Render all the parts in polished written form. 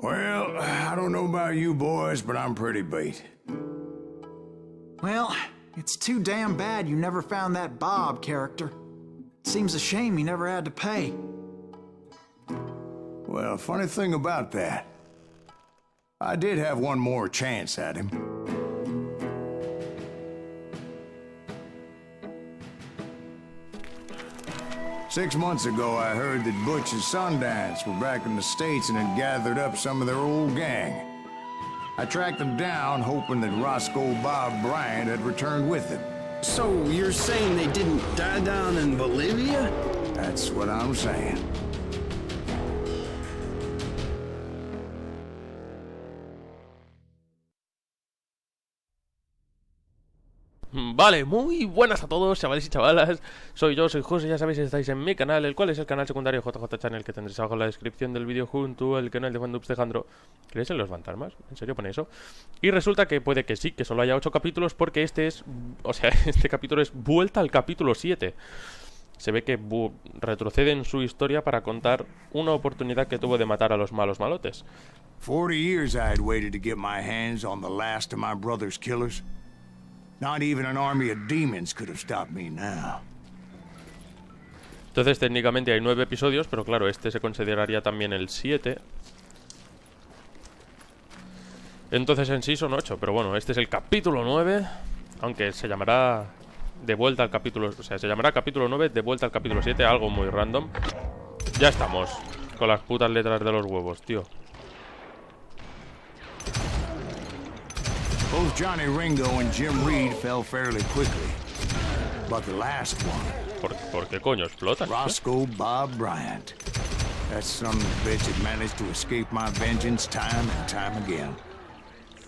Well, I don't know about you boys, but I'm pretty beat. Well, it's too damn bad you never found that Bob character. Seems a shame you never had to pay. Well, funny thing about that, I did have one more chance at him. Six months ago, I heard that Butch and Sundance were back in the States and had gathered up some of their old gang. I tracked them down, hoping that Roscoe Bob Bryant had returned with them. So you're saying they didn't die down in Bolivia? That's what I'm saying. Vale, muy buenas a todos, chavales y chavalas. Soy José, ya sabéis, estáis en mi canal, el cual es el canal secundario JJ Channel, que tendréis abajo en la descripción del vídeo junto al canal de fandubs de Jandro. ¿Creéis en los fantasmas? ¿En serio pone eso? Y resulta que puede que sí, que solo haya 8 capítulos, porque este es... O sea, este capítulo es vuelta al capítulo 7. Se ve que retrocede en su historia para contar una oportunidad que tuvo de matar a los malos malotes. 40 years I had waited to get my hands on the last of my brother's killers. Not even an army of demons could have stopped me now. Entonces técnicamente hay 9 episodios, pero claro, este se consideraría también el 7. Entonces en sí son 8, pero bueno, este es el capítulo 9, aunque se llamará de vuelta al capítulo... O sea, se llamará capítulo 9 de vuelta al capítulo 7, algo muy random. Ya estamos, con las putas letras de los huevos, tío. Both Johnny Ringo and Jim Reed fell fairly quickly. But the last one... ¿Por qué coño explota? Roscoe Bob Bryant. That son of a bitch had managed to escape my vengeance time and time again.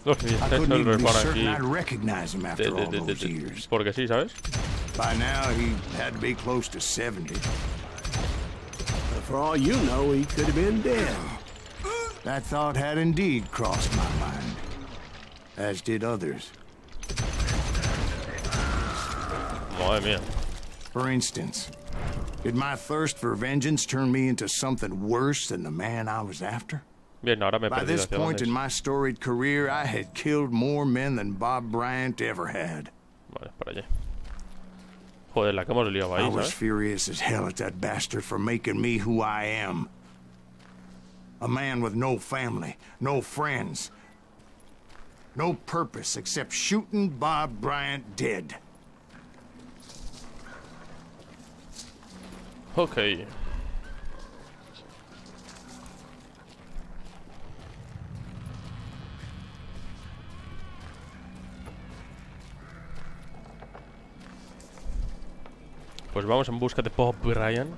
I couldn't even be certain I'd recognize him after all those years. Porque sí, ¿sabes? By now, he had to be close to 70. But for all you know, he could have been dead. That thought had indeed crossed my mind. As did others. Madre mía. For instance, did my thirst for vengeance turn me into something worse than the man I was after? Bien, ahora me he By perdido this hacia point dónde in es. my storied career, I had killed more men than Bob Bryant ever had. Vale, para allá. Joder, la que hemos liado I ahí, was ¿sabes? furious as hell at that bastard for making me who I am. A man with no family, no friends, no purpose except shooting Bob Bryant dead. Ok. Pues vamos en busca de Bob Bryant.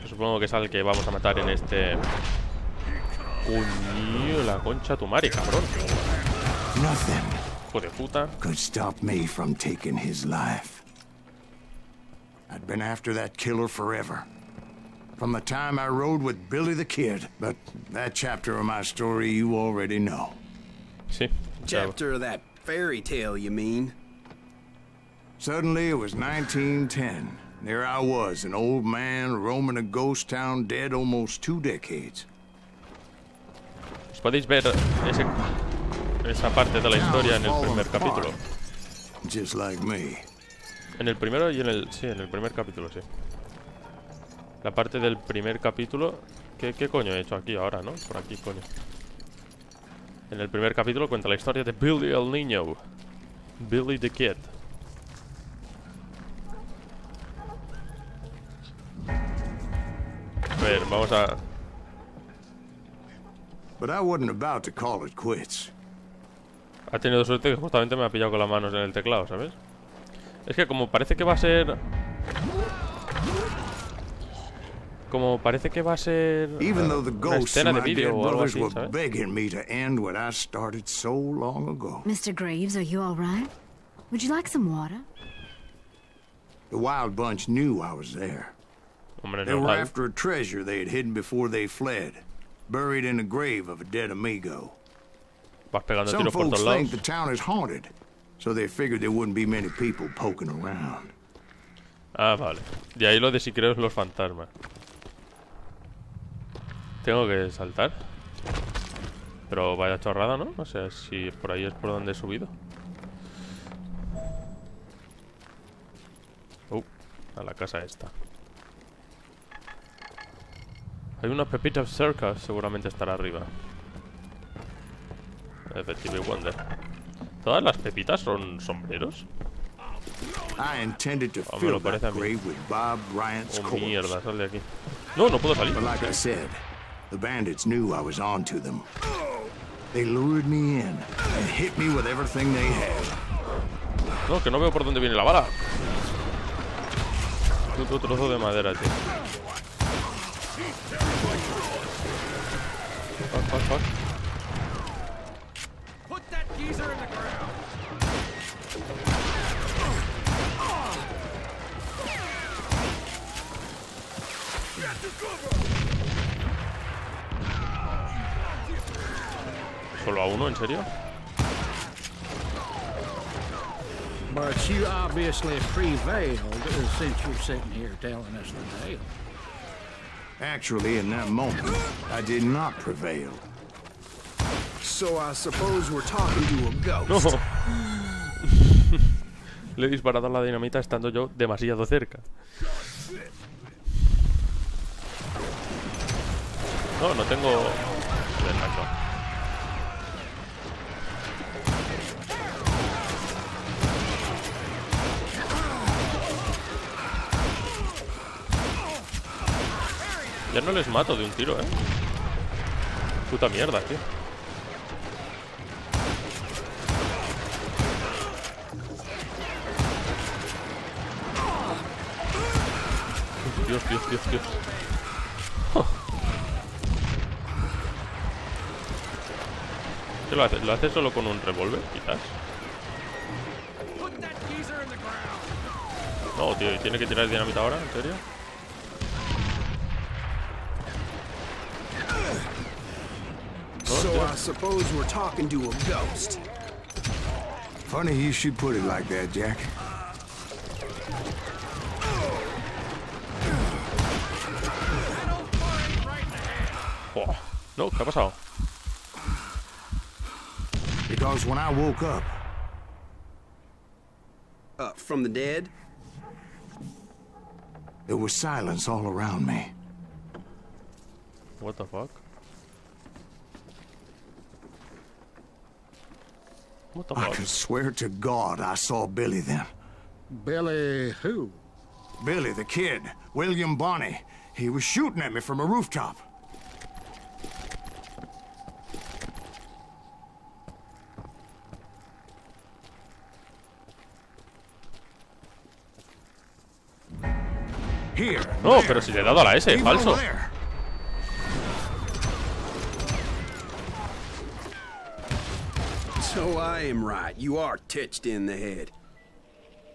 Supongo que es al que vamos a matar en este... Uy, la concha tu madre, cabrón. Nothing Hijo de puta. could stop me from taking his life. I'd been after that killer forever. From the time I rode with Billy the Kid. But that chapter of my story you already know. Sí. Chapter of that fairy tale, you mean? Suddenly it was 1910. There I was, an old man roaming a ghost town dead almost 2 decades. Os podéis ver esa parte de la historia en el primer capítulo. Just like me. En el primero y en el... Sí, en el primer capítulo, sí. La parte del primer capítulo... ¿Qué coño he hecho aquí ahora, no? Por aquí, coño. En el primer capítulo cuenta la historia de Billy el Niño. Billy the Kid. A ver, vamos a... But I wasn't about to call it quits. Ha tenido suerte que justamente me ha pillado con las manos en el teclado, ¿sabes? Es que como parece que va a ser... Como parece que va a ser... Even though the una ghosts escena of de my dead vídeo o algo brothers así, were ¿sabes? begging me to end what I started so long ago. Mr. Graves, are you all right? Would you like some water? The Wild Bunch knew I was there. Hombre, They were normal. after a treasure they had hidden before they fled, buried in the grave of a dead amigo. Vas pegando Some tiros por folks todos think lados. the town is haunted, so they figured there wouldn't be many people poking around. Ah, vale. De ahí lo de si creo en los fantasmas. Tengo que saltar. Pero vaya chorrada, ¿no? O sea, si por ahí es por donde he subido. A la casa esta. Hay unas pepitas cerca, seguramente estará arriba. Effective Wonder. ¿Todas las pepitas son sombreros? I intended to Oh, me fill lo parece a that mí. grave with Bob Bryant's Oh, corpse. mierda, sal de aquí. No, no puedo salir. But like I said, the bandits knew I was on to them. They lured me in and hit me with everything they had. No, que no veo por dónde viene la bala. Puto trozo de madera, tío. Fuck, fuck, fuck. Put that geezer in the ground. ¿Solo a uno? ¿En serio? But you obviously prevailed since you're sitting here telling us the tale. Actually, in that moment, I did not prevail. So I suppose we're talking to a No. ghost. Le he disparado a la dinamita estando yo demasiado cerca. No, no tengo... Exacto. Ya no les mato de un tiro, Puta mierda, tío. Dios, Dios, Dios, Dios. Oh. ¿Qué lo hace? ¿Lo hace solo con un revólver, quizás? Put that geezer in the ground. No, tío, ¿y tiene que tirar dinamita ahora? ¿En serio? So I suppose we're talking to a ghost. Funny you should put it like that, Jack. Oh. No, ¿qué ha pasado? Because when I woke up, From the dead? there was silence all around me. What the fuck? What the I fuck? could swear to God I saw Billy then. Billy who? Billy, the kid, William Bonney. He was shooting at me from a rooftop. Here. No, there. pero si le he dado a la S, Even falso. over there. So I am right. You are touched in the head.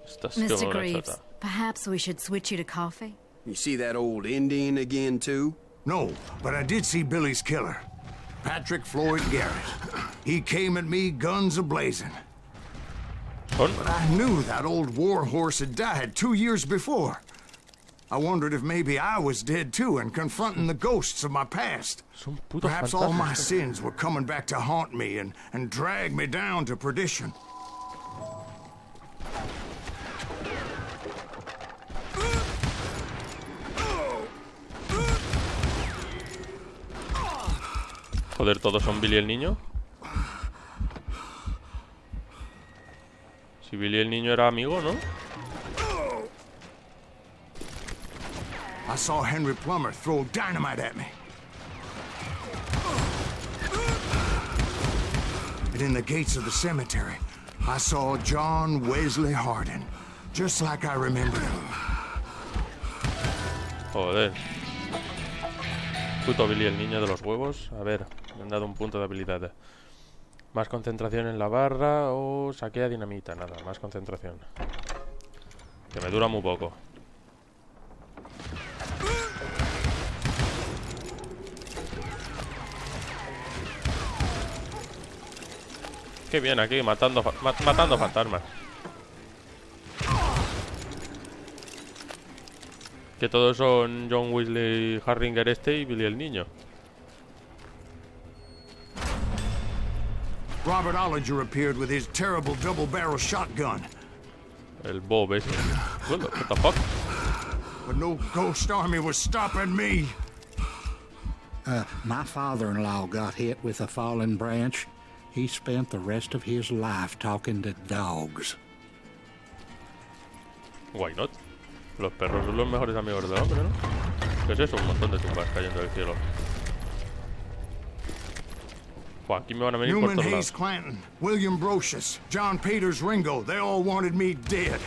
Estás Mr. como una Greaves, chota. perhaps we should switch you to coffee? You see that old Indian again, too? No, but I did see Billy's killer, Patrick Floyd Garrett. He came at me guns a-blazing. Son. But I knew that old war horse had died 2 years before. I wondered if maybe I was dead too and confronting the ghosts of my past. Son putos Perhaps all my fantasmas. sins were coming back to haunt me and drag me down to perdition. Joder, ¿todos son Billy el niño? Si Billy el niño era amigo, ¿no? I saw Henry Plummer throw dynamite at me. And in the gates of the cemetery, I saw John Wesley Hardin, just like I remembered him. Joder. Puto Billy el niño de los huevos. A ver, me han dado un punto de habilidad. Más concentración en la barra o saquea dinamita. Nada, más concentración. Que me dura muy poco. Qué bien aquí, matando fantasmas. Que todos son John Wesley, Harringer este y Billy el niño. Robert Ollinger appeared with his terrible double-barrel shotgun. El Bob ese. What the fuck? But no ghost army was stopping me. My father-in-law got hit with a fallen branch. He spent the rest of his life talking to dogs. Why not? Los perros son los mejores amigos del hombre, ¿no? ¿Qué es eso? Un montón de tumbas cayendo del cielo. Buah, aquí me van a venir por Newman todos Hayes lados. Clanton, William Brocious, John Peters Ringo, they all wanted me dead.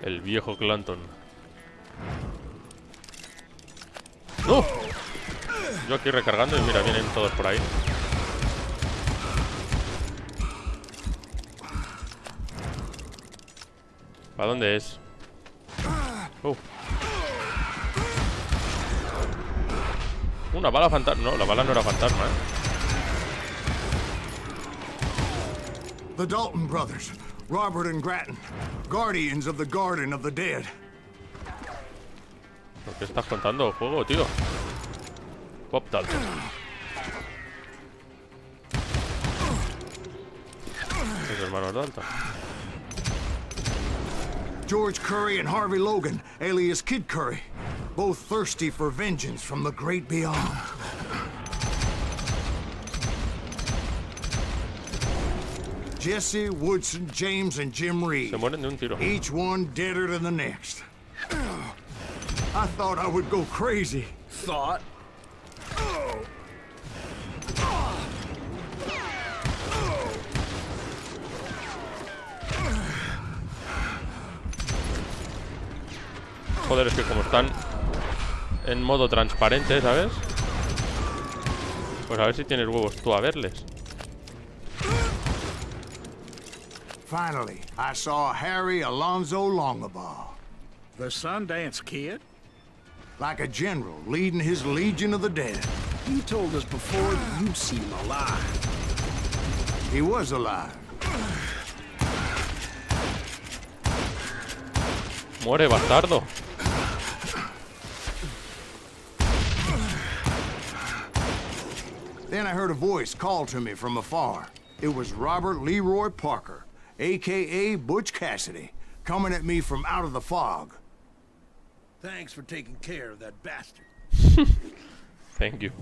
El viejo Clanton. ¡No! Yo aquí recargando y mira, vienen todos por ahí. ¿Para dónde es? Una bala fantasma. No, la bala no era fantasma, The Dalton brothers, Robert and Grattan, guardians of the Garden of the Dead. ¿Por qué estás contando, juego, tío? Pop Dalton. Los hermanos Dalton. George Curry and Harvey Logan, alias Kid Curry, both thirsty for vengeance from the great beyond. Jesse, Woodson, James, and Jim Reed. Se mueren de un tiro. Each one deader than the next. I thought I would go crazy. Thought? Joder, es que como están en modo transparente, ¿sabes? Pues a ver si tienes huevos tú a verles. Finally, I saw Harry Alonzo Longabaugh. The Sundance Kid? Like a general leading his legion of the dead. You told us before that you'd seen him alive. He was alive. Muere, bastardo. Then I heard a voice call to me from afar. It was Robert Leroy Parker, a.k.a. Butch Cassidy, coming at me from out of the fog. Thanks for taking care of that bastard. Thank you.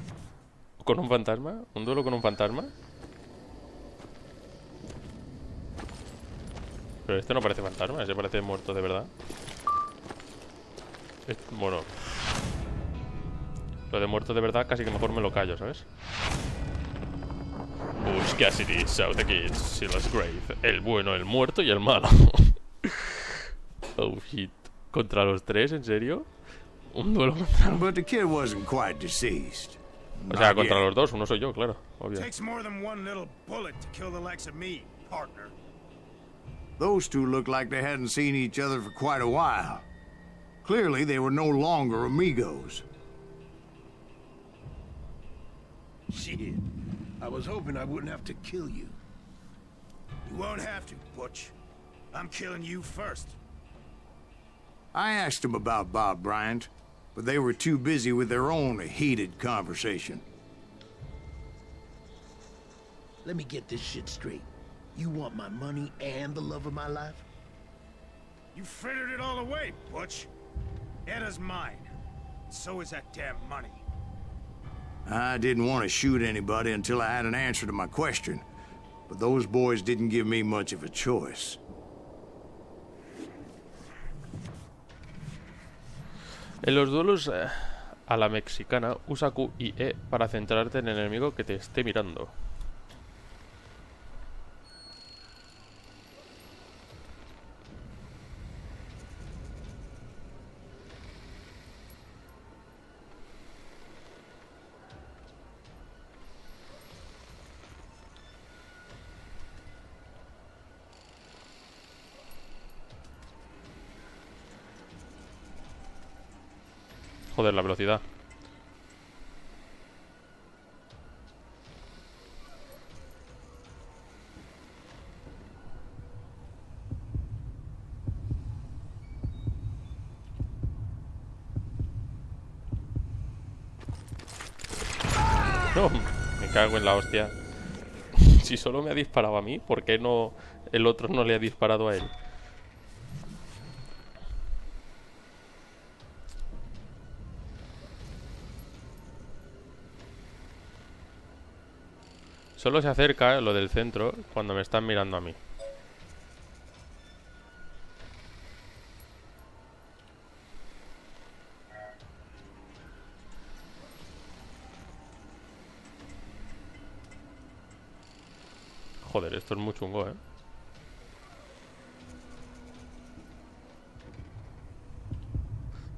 ¿Con un fantasma? ¿Un duelo con un fantasma? Pero este no parece fantasma, ese parece muerto de verdad. Bueno, lo de muerto de verdad casi que mejor me lo callo, ¿sabes? Bush Cassidy, South the Kids, Silas Grave, el bueno, el muerto y el malo. Oh shit. ¿Contra los tres? ¿En serio? Un duelo contra... But the kid wasn't quite deceased. O sea, Not contra yet. los dos, uno soy yo, claro, obvio. Takes more than one little bullet to kill the likes of me, partner. Those two looked like they hadn't seen each other for quite a while. Clearly, they were no longer amigos. Shit. I was hoping I wouldn't have to kill you. You won't have to, Butch. I'm killing you first. I asked them about Bob Bryant, but they were too busy with their own heated conversation. Let me get this shit straight. You want my money and the love of my life? You frittered it all away, Butch. Etta's mine. So is that damn money. I didn't want to shoot anybody until I had an answer to my question, but those boys didn't give me much of a choice. En los duelos a la mexicana, usa Q y E para centrarte en el enemigo que te esté mirando. Joder, la velocidad. No, me cago en la hostia. Si solo me ha disparado a mí, ¿por qué no el otro no le ha disparado a él? Solo se acerca lo del centro cuando me están mirando a mí. Joder, esto es muy chungo, ¿eh?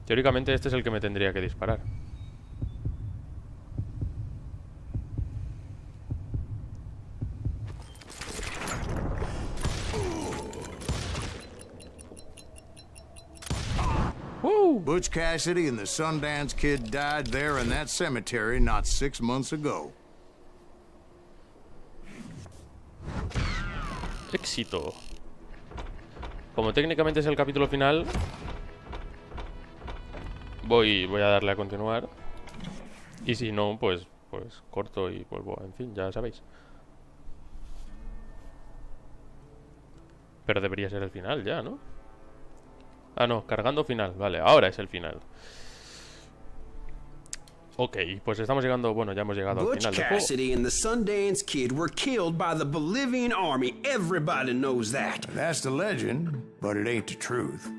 Teóricamente este es el que me tendría que disparar. Butch Cassidy and the Sundance Kid died there in that cemetery not 6 months ago. Éxito. Como técnicamente es el capítulo final, voy a darle a continuar. Y si no, pues corto y vuelvo. En fin, ya sabéis. Pero debería ser el final ya, ¿no? Ah, no, cargando final. Vale, ahora es el final. Ok, pues estamos llegando... Bueno, ya hemos llegado al Butch final del juego. Cassidy and the Sundance Kid were killed by the Bolivian army. Everybody knows that. That's the legend, but it ain't the truth.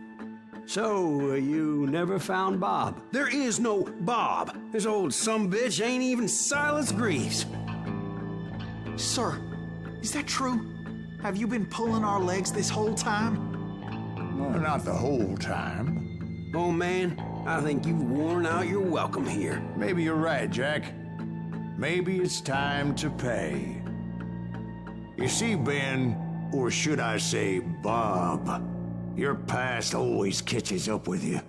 So, you never found Bob? There is no Bob. This old sumbitch ain't even Silas Greaves. Sir, is that true? Have you been pulling our legs this whole time? Well, not the whole time. Oh, man, I think you've worn out your welcome here. Maybe you're right, Jack. Maybe it's time to pay. You see, Ben, or should I say Bob, your past always catches up with you.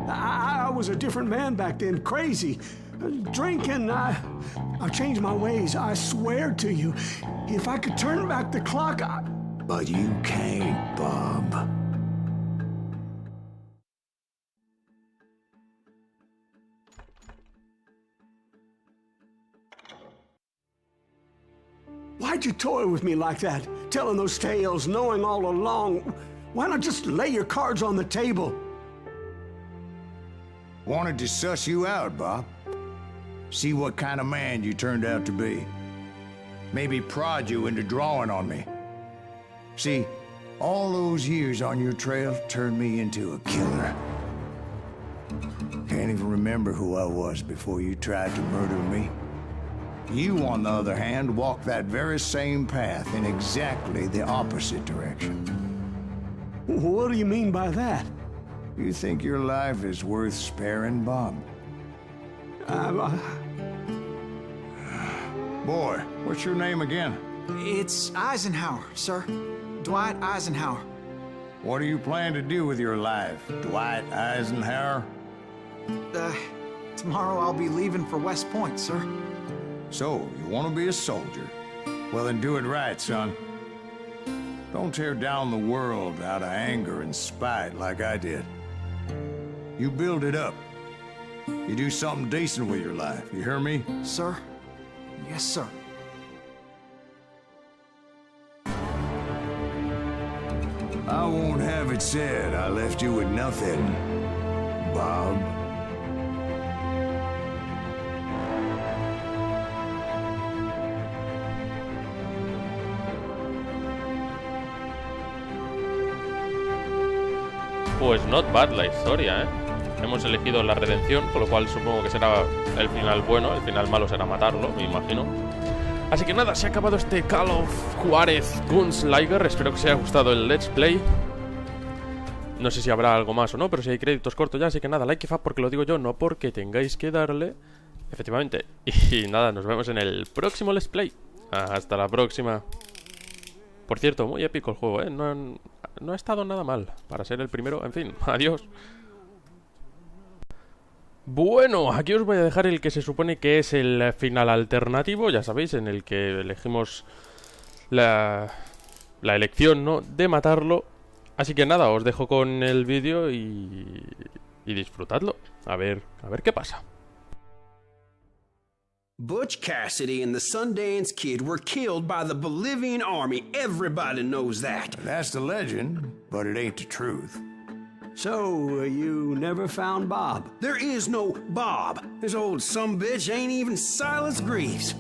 I was a different man back then, crazy. Drinking, I've changed my ways, I swear to you. If I could turn back the clock, But you can't, Bob. Why'd you toy with me like that? Telling those tales, knowing all along. Why not just lay your cards on the table? Wanted to suss you out, Bob. See what kind of man you turned out to be. Maybe prod you into drawing on me. See, all those years on your trail turned me into a killer. Can't even remember who I was before you tried to murder me. You, on the other hand, walked that very same path in exactly the opposite direction. What do you mean by that? You think your life is worth sparing, Bob? Boy, what's your name again? It's Eisenhower, sir. Dwight Eisenhower. What do you plan to do with your life, Dwight Eisenhower? Tomorrow I'll be leaving for West Point, sir. So, you want to be a soldier? Well, then do it right, son. Don't tear down the world out of anger and spite like I did. You build it up. You do something decent with your life, you hear me? Sir? Yes, sir. I won't have it said I left you with nothing, Bob. Pues not bad la historia, ¿eh? Hemos elegido la redención, con lo cual supongo que será el final bueno. El final malo será matarlo, me imagino. Así que nada, se ha acabado este Call of Juarez Gunslinger. Espero que os haya gustado el Let's Play. No sé si habrá algo más o no, pero si hay créditos cortos ya. Así que nada, like y fab porque lo digo yo, no porque tengáis que darle. Efectivamente. Y nada, nos vemos en el próximo Let's Play. Hasta la próxima. Por cierto, muy épico el juego, ¿eh? No ha estado nada mal para ser el primero. En fin, adiós. Bueno, aquí os voy a dejar el que se supone que es el final alternativo, ya sabéis, en el que elegimos la elección, ¿no?, de matarlo. Así que nada, os dejo con el vídeo y disfrutadlo. A ver qué pasa. Butch Cassidy and the Sundance Kid were killed by the Bolivian army. Everybody knows that. That's the legend, but it ain't the truth. So, you never found Bob? There is no Bob. This old sumbitch ain't even Silas Greaves.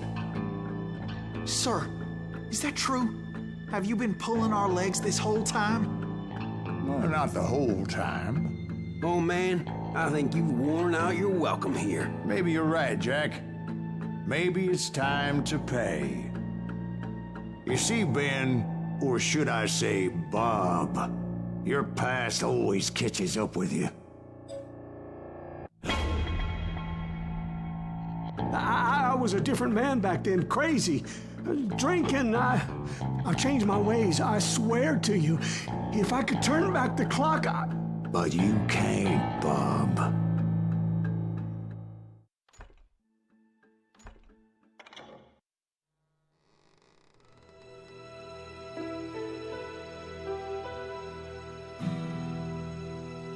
Sir, is that true? Have you been pulling our legs this whole time? Well, not the whole time. Oh man, I think you've worn out your welcome here. Maybe you're right, Jack. Maybe it's time to pay. You see, Ben, or should I say Bob, your past always catches up with you. I was a different man back then, crazy. Drinking, I changed my ways, I swear to you. If I could turn back the clock, But you can't, Bob.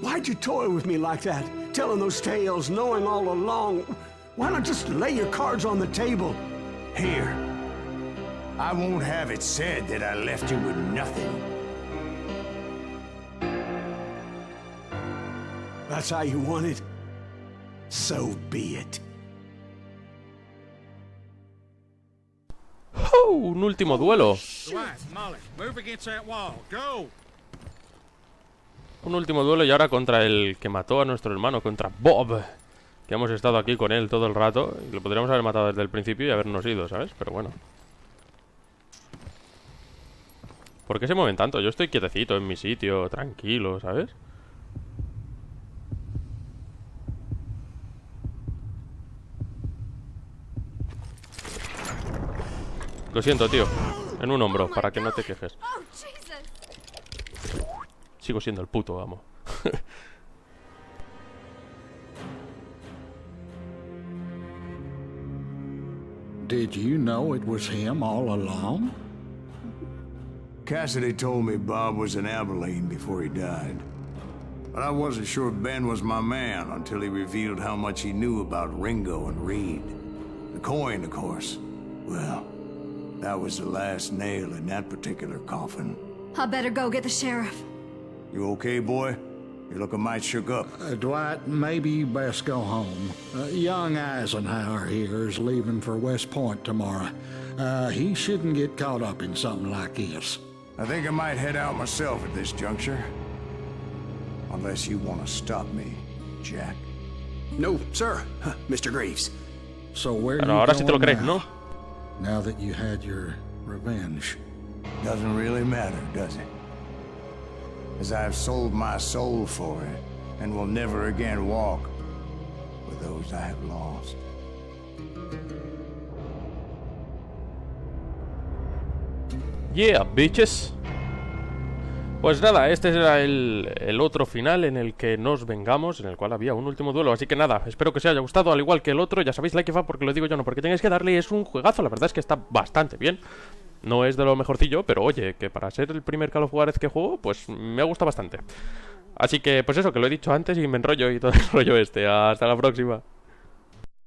Why'd you toy with me like that? Telling those tales, knowing all along. Why not just lay your cards on the table? Here. I won't have it said that I left you with nothing. That's how you want it? So be it. ¡Oh! Un último duelo. Dwight, Molly, move against that wall. Go. Un último duelo y ahora contra el que mató a nuestro hermano, contra Bob. Que hemos estado aquí con él todo el rato. Y lo podríamos haber matado desde el principio y habernos ido, ¿sabes? Pero bueno. ¿Por qué se mueven tanto? Yo estoy quietecito en mi sitio, tranquilo, ¿sabes? Lo siento, tío. En un hombro, para que no te quejes. Sigo siendo el puto amo. Did you know it was him all along? Cassidy told me Bob was in Abilene before he died. But I wasn't sure Ben was my man until he revealed how much he knew about Ringo and Reed. The coin, of course. Well, that was the last nail in that particular coffin. I better go get the sheriff. You okay, boy? You're looking mighty shook up. Dwight, maybe you best go home. Young Eisenhower here is leaving for West Point tomorrow. He shouldn't get caught up in something like this. I think I might head out myself at this juncture. Unless you want to stop me, Jack. No, sir, Mr. Greaves. So where Pero you ahora sí te lo going crees, now? ¿no? Now that you had your revenge. Doesn't really matter, does it? As I've sold my soul for it, and will never again walk with those I have lost. Yeah, bitches. Pues nada, este era el otro final en el que nos vengamos, en el cual había un último duelo. Así que nada, espero que os haya gustado, al igual que el otro. Ya sabéis, like y fa, porque lo digo yo, no porque tengáis que darle. Es un juegazo, la verdad es que está bastante bien. No es de lo mejorcillo, pero oye, que para ser el primer Call of Juarez que juego, pues me ha gustado bastante. Así que, pues eso, que lo he dicho antes y me enrollo y todo el rollo este. Hasta la próxima.